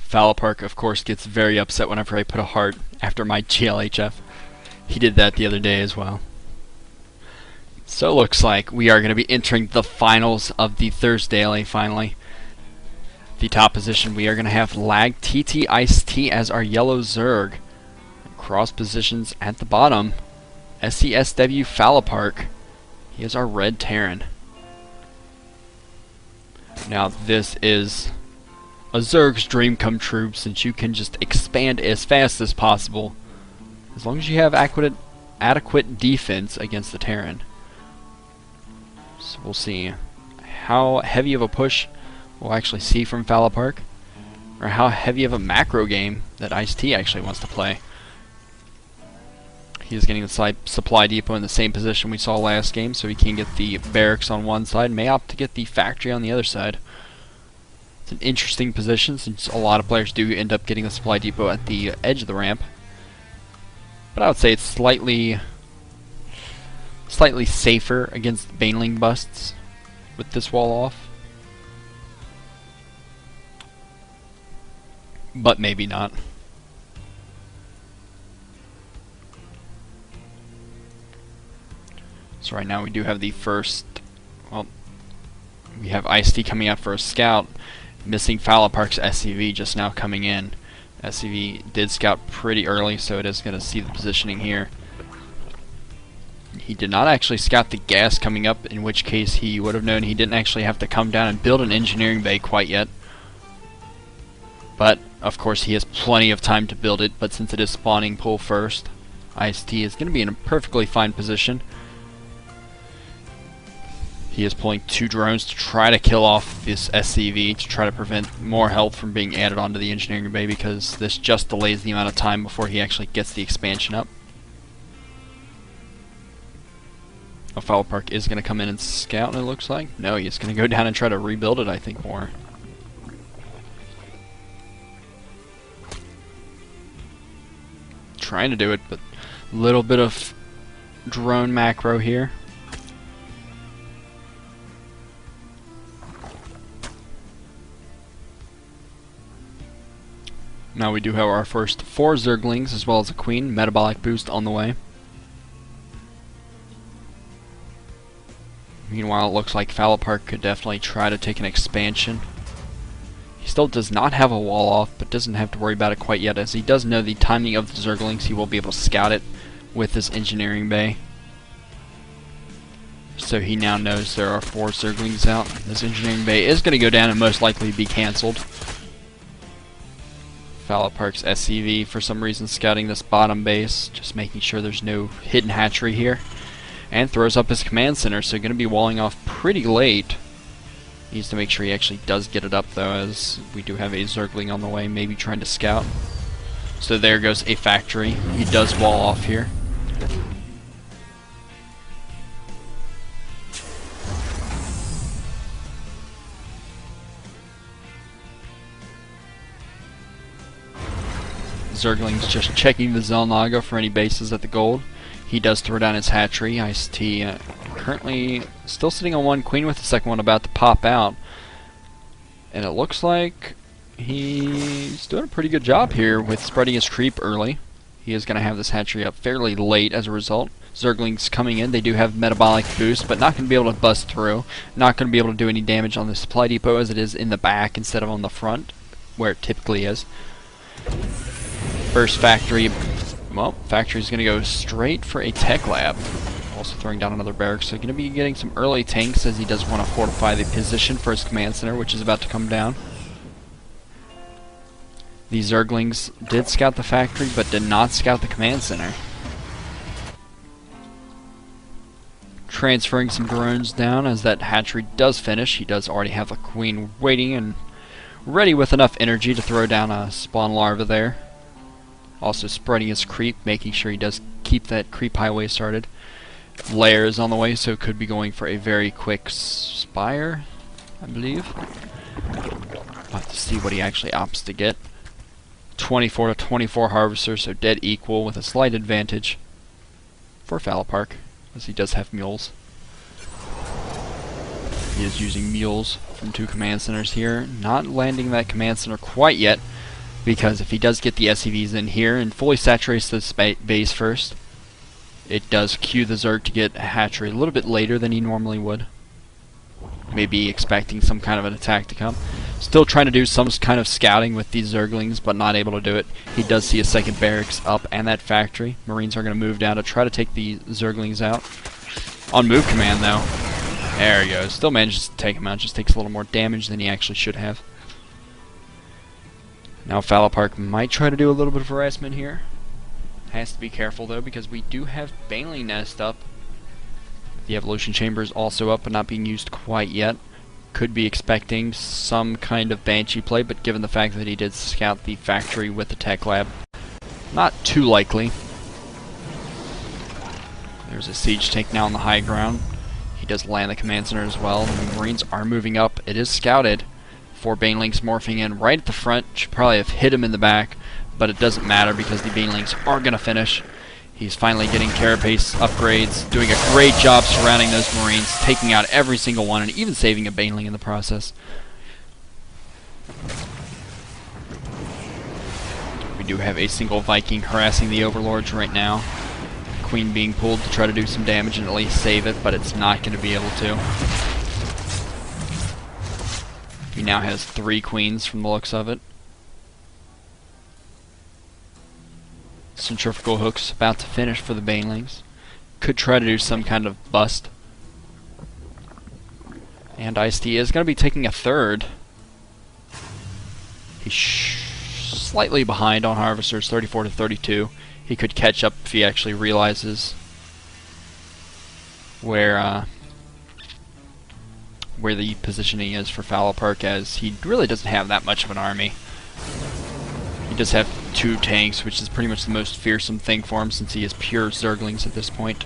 Falapark, of course, gets very upset whenever I put a heart after my GLHF. He did that the other day as well. So it looks like we are going to be entering the finals of the ThursDaily finally. The top position, we are going to have LaGTTIcedtea as our yellow Zerg. Cross positions at the bottom, ScSwFalapark. He is our red Terran. Now this is a Zerg's dream come true, since you can just expand as fast as possible as long as you have adequate defense against the Terran. So we'll see how heavy of a push we'll actually see from Falapark, or how heavy of a macro game that IcedTea actually wants to play. He is getting the supply depot in the same position we saw last game, so he can get the barracks on one side, may opt to get the factory on the other side. It's an interesting position, since a lot of players do end up getting the supply depot at the edge of the ramp. But I would say it's slightly safer against Baneling busts with this wall off. But maybe not. So right now we do have the first, well, we have IcedTea coming out for a scout, missing Falapark's SCV just now coming in. SCV did scout pretty early, so it is going to see the positioning here. He did not actually scout the gas coming up, in which case he would have known he didn't actually have to come down and build an engineering bay quite yet. But, of course, he has plenty of time to build it, but since it is spawning pull first, IcedTea is going to be in a perfectly fine position. He is pulling 2 drones to try to kill off this SCV, to try to prevent more health from being added onto the engineering bay, because this just delays the amount of time before he actually gets the expansion up. Falapark is going to come in and scout, and it looks like. No, he's going to go down and try to rebuild it, I think, more. Trying to do it, but a little bit of drone macro here. Now we do have our first 4 Zerglings as well as a Queen. Metabolic boost on the way. Meanwhile, it looks like Falapark could definitely try to take an expansion. He still does not have a wall off, but doesn't have to worry about it quite yet, as he does know the timing of the Zerglings. He will be able to scout it with his engineering bay. So he now knows there are 4 Zerglings out. This engineering bay is going to go down and most likely be cancelled. Falapark's SCV for some reason scouting this bottom base, just making sure there's no hidden hatchery here, and throws up his command center, so going to be walling off pretty late. Needs to make sure he actually does get it up though, as we do have a Zergling on the way, maybe trying to scout. So there goes a factory. He does wall off here. Zergling's just checking the Zelnaga for any bases at the gold. He does throw down his hatchery. IcedTea currently still sitting on 1 queen, with the second one about to pop out. And it looks like he's doing a pretty good job here with spreading his creep early. He is going to have this hatchery up fairly late as a result. Zerglings coming in, they do have metabolic boost, but not going to be able to bust through. Not going to be able to do any damage on the supply depot, as it is in the back instead of on the front, where it typically is. First factory, well, factory's going to go straight for a tech lab. Also throwing down another barracks, so going to be getting some early tanks, as he does want to fortify the position for his command center, which is about to come down. The Zerglings did scout the factory, but did not scout the command center. Transferring some drones down, as that hatchery does finish. He does already have a queen waiting and ready with enough energy to throw down a spawn larva there. Also spreading his creep, making sure he does keep that creep highway started. Lair is on the way, so could be going for a very quick spire, I believe. We'll have to see what he actually opts to get. 24 to 24 harvesters, so dead equal, with a slight advantage for Falapark, as he does have mules. He is using mules from 2 command centers here, not landing that command center quite yet. because if he does get the SCVs in here and fully saturates this base first, it does cue the Zerg to get a hatchery a little bit later than he normally would. Maybe expecting some kind of an attack to come. Still trying to do some kind of scouting with these Zerglings, but not able to do it. He does see a second barracks up and that factory. Marines are going to move down to try to take the Zerglings out. On move command, though. There he goes. Still manages to take him out. Just takes a little more damage than he actually should have. Now ScSwFalapark might try to do a little bit of harassment here. Has to be careful, though, because we do have Baneling Nest up. The Evolution Chamber is also up, but not being used quite yet. Could be expecting some kind of Banshee play, but given the fact that he did scout the factory with the Tech Lab, not too likely. There's a Siege tank now on the high ground. He does land the command center as well. The Marines are moving up. It is scouted. 4 Banelings morphing in right at the front. Should probably have hit him in the back, but it doesn't matter because the Banelings are going to finish. He's finally getting carapace upgrades, doing a great job surrounding those Marines, taking out every single one, and even saving a Baneling in the process. We do have a single Viking harassing the Overlords right now. Queen being pulled to try to do some damage and at least save it, but it's not going to be able to. He now has 3 Queens from the looks of it. Centrifugal hooks about to finish for the Banelings. Could try to do some kind of bust. And ScSwFalapark is going to be taking a third. He's slightly behind on Harvesters, 34 to 32. He could catch up if he actually realizes where the positioning is for ScSwFalapark, as he really doesn't have that much of an army. He does have 2 tanks, which is pretty much the most fearsome thing for him since he is pure Zerglings at this point.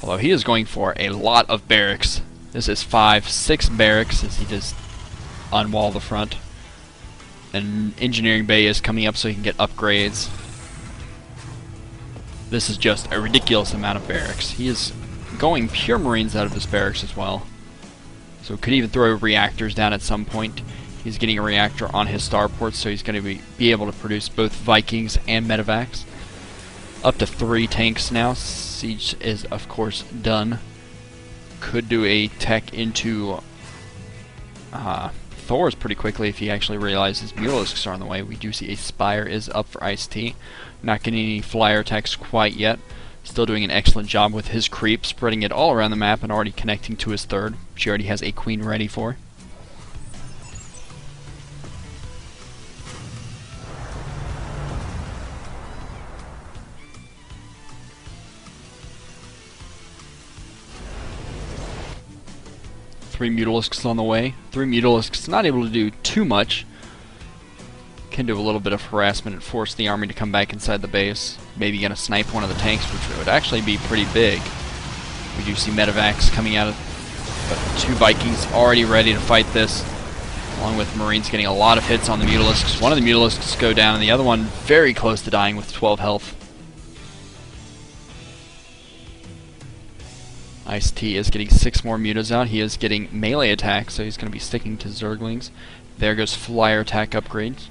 Although he is going for a lot of barracks. This is 5-6 barracks as he does unwall the front. An engineering bay is coming up so he can get upgrades. This is just a ridiculous amount of barracks. He is going pure Marines out of this barracks as well. So could even throw reactors down at some point. He's getting a reactor on his starport, so he's going to be able to produce both Vikings and Medivacs. Up to 3 tanks now. Siege is, of course, done. Could do a tech into Thor's pretty quickly if he actually realizes Mutalisks are on the way. We do see a Spire is up for ScSwFalapark. Not getting any flyer attacks quite yet. Still doing an excellent job with his creep, spreading it all around the map and already connecting to his third, which he already has a Queen ready for. Three Mutalisks on the way. 3 Mutalisks not able to do too much. Can do a little bit of harassment and force the army to come back inside the base. Maybe gonna snipe one of the tanks, which would actually be pretty big. We do see Medivacs coming out of, but 2 Vikings already ready to fight this, along with Marines getting a lot of hits on the Mutalisks. One of the Mutalisks go down, and the other one very close to dying with 12 health. ScSwFalapark is getting 6 more mutas out. He is getting melee attack, so he's going to be sticking to Zerglings. There goes flyer attack upgrades.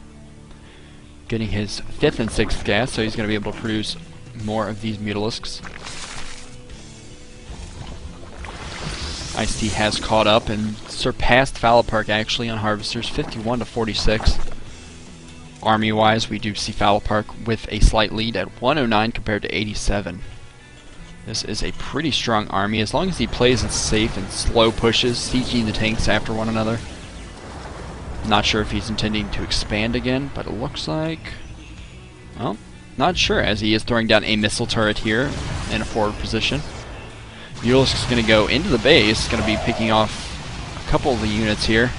Getting his 5th and 6th gas, so he's going to be able to produce more of these Mutalisks. ScSwFalapark has caught up and surpassed ScSwFalapark actually on Harvesters, 51 to 46. Army-wise, we do see ScSwFalapark with a slight lead at 109 compared to 87. This is a pretty strong army, as long as he plays it safe and slow pushes, sieging the tanks after one another. Not sure if he's intending to expand again, but it looks like... well, not sure, as he is throwing down a missile turret here in a forward position. Mutalisk is going to go into the base, going to be picking off a couple of the units here.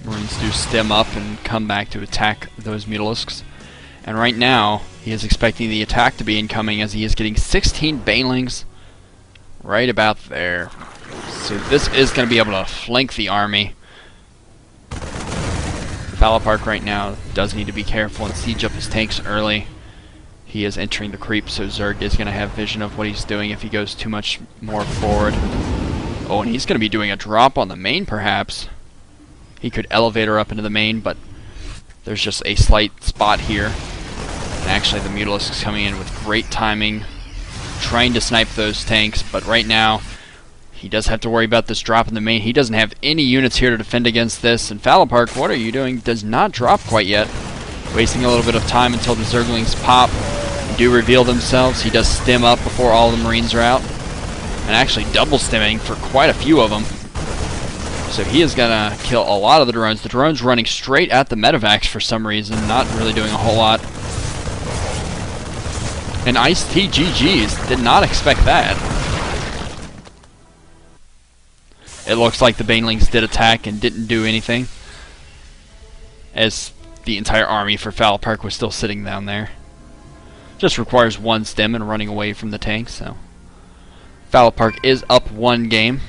Marines do stem up and come back to attack those Mutalisks. And right now, he is expecting the attack to be incoming, as he is getting 16 Banelings right about there. So this is going to be able to flank the army. ScSwFalapark right now does need to be careful and siege up his tanks early. He is entering the creep, so Zerg is going to have vision of what he's doing if he goes too much more forward. Oh, and he's going to be doing a drop on the main, perhaps. He could elevate her up into the main, but there's just a slight spot here. And actually the Mutalisk is coming in with great timing, trying to snipe those tanks, but right now he does have to worry about this drop in the main. He doesn't have any units here to defend against this, and Falapark, what are you doing? Does not drop quite yet. Wasting a little bit of time until the Zerglings pop and do reveal themselves. He does stem up before all the Marines are out, and actually double stemming for quite a few of them. So he is going to kill a lot of the drones. The drones running straight at the medevacs for some reason, not really doing a whole lot. And ScSwFalapark GG's, did not expect that. It looks like the Banelings did attack and didn't do anything, as the entire army for Falapark was still sitting down there. Just requires one stem and running away from the tank, so Falapark is up 1 game.